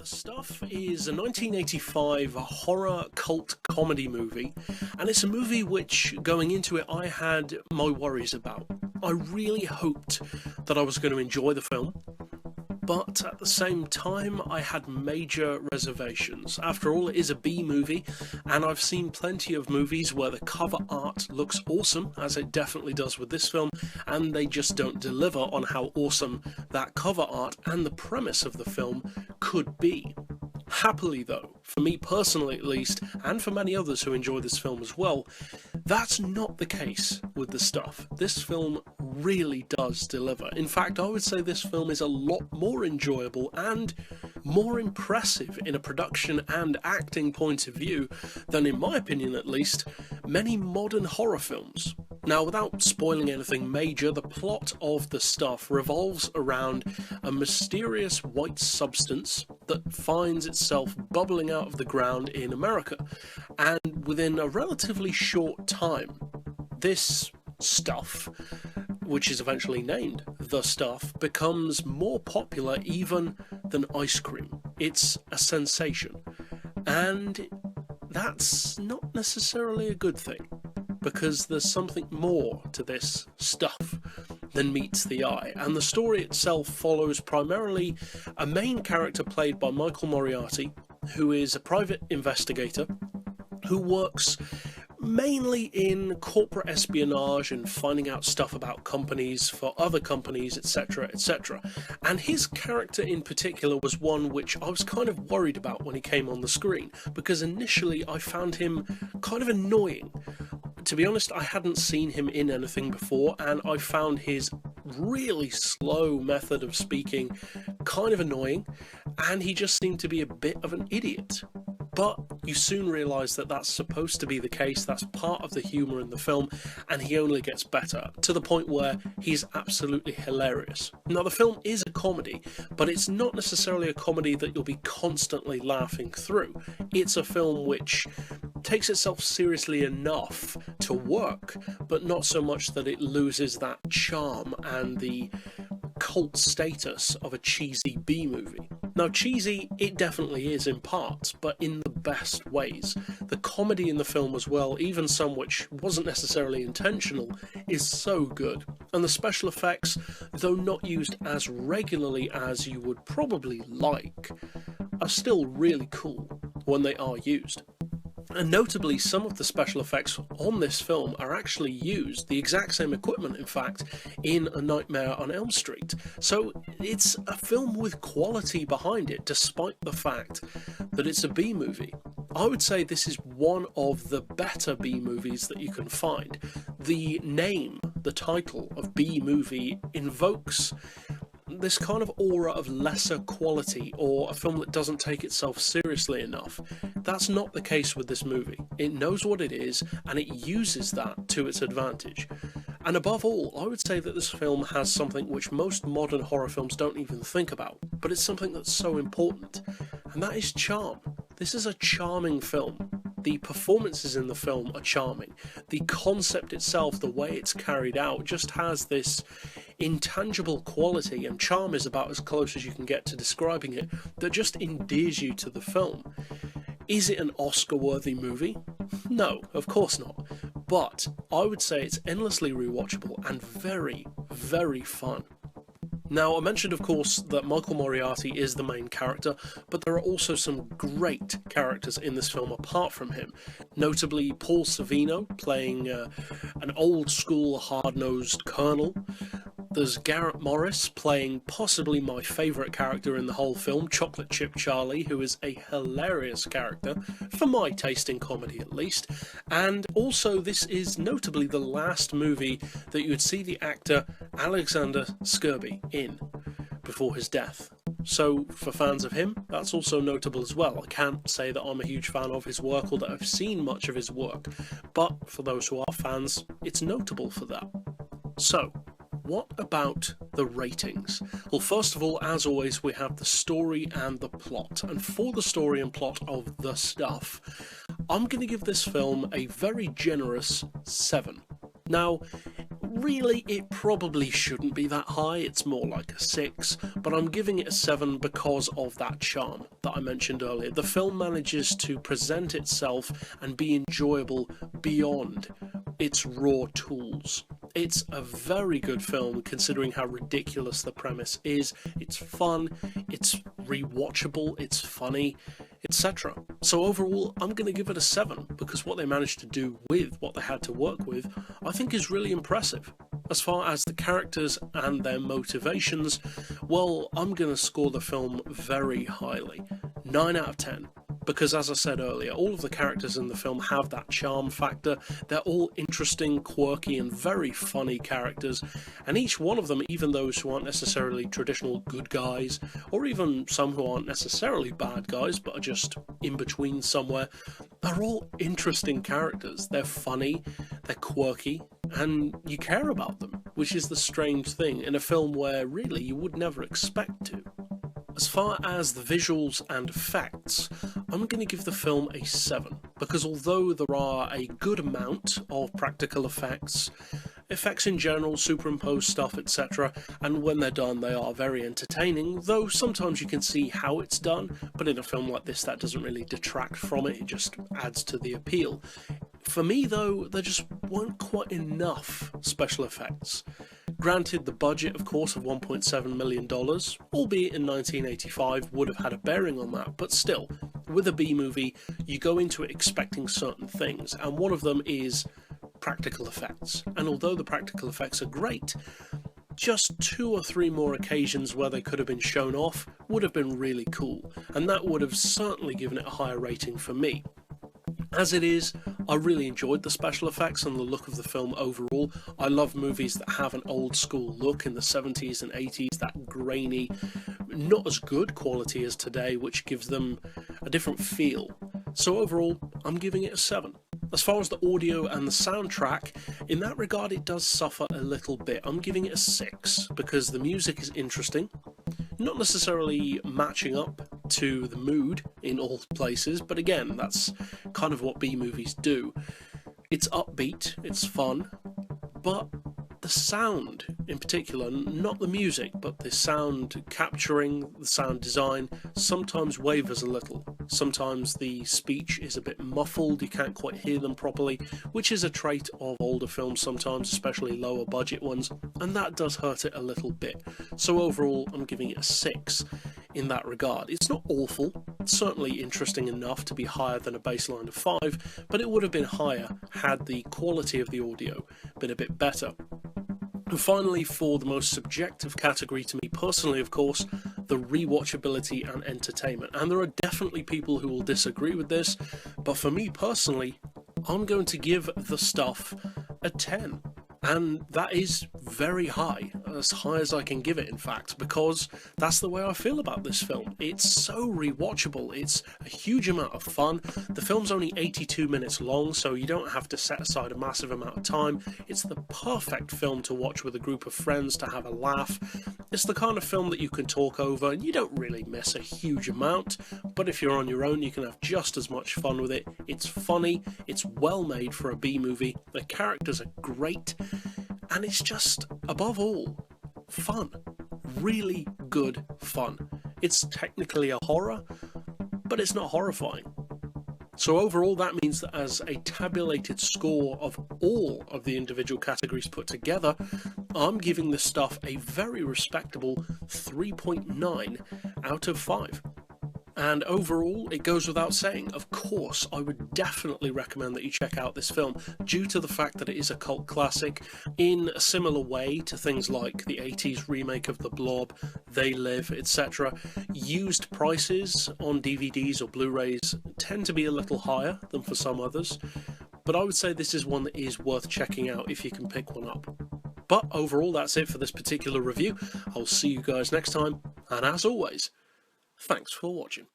The Stuff is a 1985 horror cult comedy movie, and it's a movie which, going into it, I had my worries about. I really hoped that I was going to enjoy the film, but at the same time I had major reservations. After all, it is a B movie, and I've seen plenty of movies where the cover art looks awesome, as it definitely does with this film, and they just don't deliver on how awesome that cover art and the premise of the film could be. Happily though, for me personally at least, and for many others who enjoy this film as well, that's not the case with The Stuff. This film really does deliver. In fact, I would say this film is a lot more enjoyable and more impressive in a production and acting point of view than, in my opinion at least, many modern horror films. Now, without spoiling anything major, the plot of The Stuff revolves around a mysterious white substance that finds itself bubbling out of the ground in America, and within a relatively short time, this stuff, which is eventually named The Stuff, becomes more popular even than ice cream. It's a sensation, and that's not necessarily a good thing, because there's something more to this stuff than meets the eye, and the story itself follows primarily a main character played by Michael Moriarty, who is a private investigator who works mainly in corporate espionage and finding out stuff about companies for other companies, etc, etc. And his character in particular was one which I was kind of worried about when he came on the screen, because initially I found him kind of annoying. To be honest, I hadn't seen him in anything before, and I found his really slow method of speaking kind of annoying, and he just seemed to be a bit of an idiot. But you soon realise that that's supposed to be the case, that's part of the humour in the film, and he only gets better, to the point where he's absolutely hilarious. Now, the film is a comedy, but it's not necessarily a comedy that you'll be constantly laughing through. It's a film which takes itself seriously enough to work, but not so much that it loses that charm and the cult status of a cheesy B-movie. Now, cheesy it definitely is in parts, but in the best ways. The comedy in the film as well, even some which wasn't necessarily intentional, is so good. And the special effects, though not used as regularly as you would probably like, are still really cool when they are used. And notably, some of the special effects on this film are actually used, the exact same equipment in fact, in A Nightmare on Elm Street. So it's a film with quality behind it, despite the fact that it's a B-movie. I would say this is one of the better B-movies that you can find. The name, the title of B-movie invokes this kind of aura of lesser quality, or a film that doesn't take itself seriously enough. That's not the case with this movie. It knows what it is, and it uses that to its advantage. And above all, I would say that this film has something which most modern horror films don't even think about, but it's something that's so important, and that is charm. This is a charming film. The performances in the film are charming. The concept itself, the way it's carried out, just has this intangible quality, and charm is about as close as you can get to describing it, that just endears you to the film. Is it an Oscar-worthy movie? No, of course not. But I would say it's endlessly rewatchable and very, very fun. Now, I mentioned, of course, that Michael Moriarty is the main character, but there are also some great characters in this film apart from him. Notably, Paul Sorvino playing an old-school, hard-nosed colonel. There's Garrett Morris playing possibly my favourite character in the whole film, Chocolate Chip Charlie, who is a hilarious character, for my taste in comedy at least. And also, this is notably the last movie that you would see the actor Alexander Skirby in before his death. So, for fans of him, that's also notable as well. I can't say that I'm a huge fan of his work or that I've seen much of his work, but for those who are fans, it's notable for that. So, what about the ratings? Well, first of all, as always, we have the story and the plot. And for the story and plot of The Stuff, I'm going to give this film a very generous 7. Now, Really, it probably shouldn't be that high, it's more like a 6, but I'm giving it a 7 because of that charm that I mentioned earlier. The film manages to present itself and be enjoyable beyond its raw tools. It's a very good film considering how ridiculous the premise is. It's fun, it's rewatchable, it's funny, etc. So overall, I'm going to give it a 7 because what they managed to do with what they had to work with, I think is really impressive. As far as the characters and their motivations, well, I'm going to score the film very highly. 9 out of 10. Because as I said earlier, all of the characters in the film have that charm factor. They're all interesting, quirky, and very funny characters. And each one of them, even those who aren't necessarily traditional good guys, or even some who aren't necessarily bad guys, but are just in between somewhere, they're all interesting characters. They're funny, they're quirky, and you care about them, which is the strange thing in a film where really you would never expect to. As far as the visuals and effects, I'm going to give the film a 7, because although there are a good amount of practical effects in general, superimposed stuff, etc., and when they're done they are very entertaining, though sometimes you can see how it's done, but in a film like this that doesn't really detract from it, it just adds to the appeal. For me though, there just weren't quite enough special effects. Granted, the budget, of course, of $1.7 million, albeit in 1985, would have had a bearing on that, but still, with a B-movie, you go into it expecting certain things, and one of them is practical effects. And although the practical effects are great, just 2 or 3 more occasions where they could have been shown off would have been really cool, and that would have certainly given it a higher rating for me. As it is, I really enjoyed the special effects and the look of the film overall. I love movies that have an old school look in the 70s and 80s, that grainy, not as good quality as today, which gives them a different feel. So overall, I'm giving it a 7. As far as the audio and the soundtrack, in that regard it does suffer a little bit. I'm giving it a 6 because the music is interesting, not necessarily matching up to the mood in all places, but again, that's kind of what B-movies do. It's upbeat, it's fun, but the sound in particular, not the music, but the sound capturing, the sound design, sometimes wavers a little. Sometimes the speech is a bit muffled, you can't quite hear them properly, which is a trait of older films sometimes, especially lower budget ones, and that does hurt it a little bit. So overall, I'm giving it a 6 in that regard. It's not awful, it's certainly interesting enough to be higher than a baseline of 5, but it would have been higher had the quality of the audio been a bit better. And finally, for the most subjective category to me personally, of course, the rewatchability and entertainment. And there are definitely people who will disagree with this, but for me personally, I'm going to give The Stuff a 10. And that is very high as I can give it in fact, because that's the way I feel about this film. It's so rewatchable, it's a huge amount of fun. The film's only 82 minutes long, so you don't have to set aside a massive amount of time. It's the perfect film to watch with a group of friends to have a laugh. It's the kind of film that you can talk over and you don't really miss a huge amount, but if you're on your own you can have just as much fun with it. It's funny, it's well made for a B-movie, the characters are great, and it's just, above all, fun. Really good fun. It's technically a horror, but it's not horrifying. So overall, that means that as a tabulated score of all of the individual categories put together, I'm giving this stuff a very respectable 3.9 out of 5. And overall, it goes without saying, of course, I would definitely recommend that you check out this film, due to the fact that it is a cult classic, in a similar way to things like the 80s remake of The Blob, They Live, etc. Used prices on DVDs or Blu-rays tend to be a little higher than for some others, but I would say this is one that is worth checking out if you can pick one up. But overall, that's it for this particular review. I'll see you guys next time, and as always, thanks for watching.